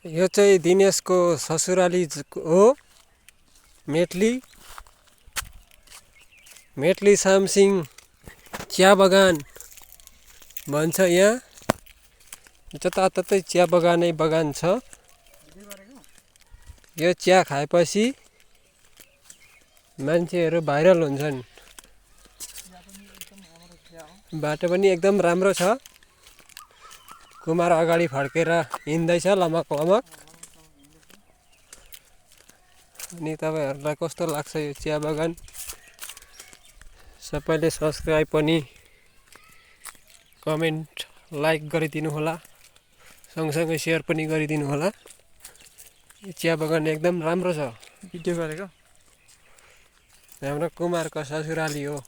यो चाहिँ दिनेशको ससुराली हो। मेटली सामसिङ चिया बगान भन्छ। यहाँ जताततै चिया बगानै बगान छ। यो चिया खाएपछि मान्छेहरू भाइरल हुन्छन्। बाटो पनि एकदम राम्रो छ। कुमार अगाडि फर्केर हिँड्दैछ लमक लमक। अनि तपाईहरुलाई कस्तो लाग्छ यो चिया बगान? सबैले सब्स्क्राइब पनि कमेन्ट लाइक गरिदिनु होला। सँगसँगै शेयर पनि गरिदिनु होला। यो चिया बगान एकदम राम्रो छ। भिडियो गरेको हाम्रो कुमारको ससुराली हो।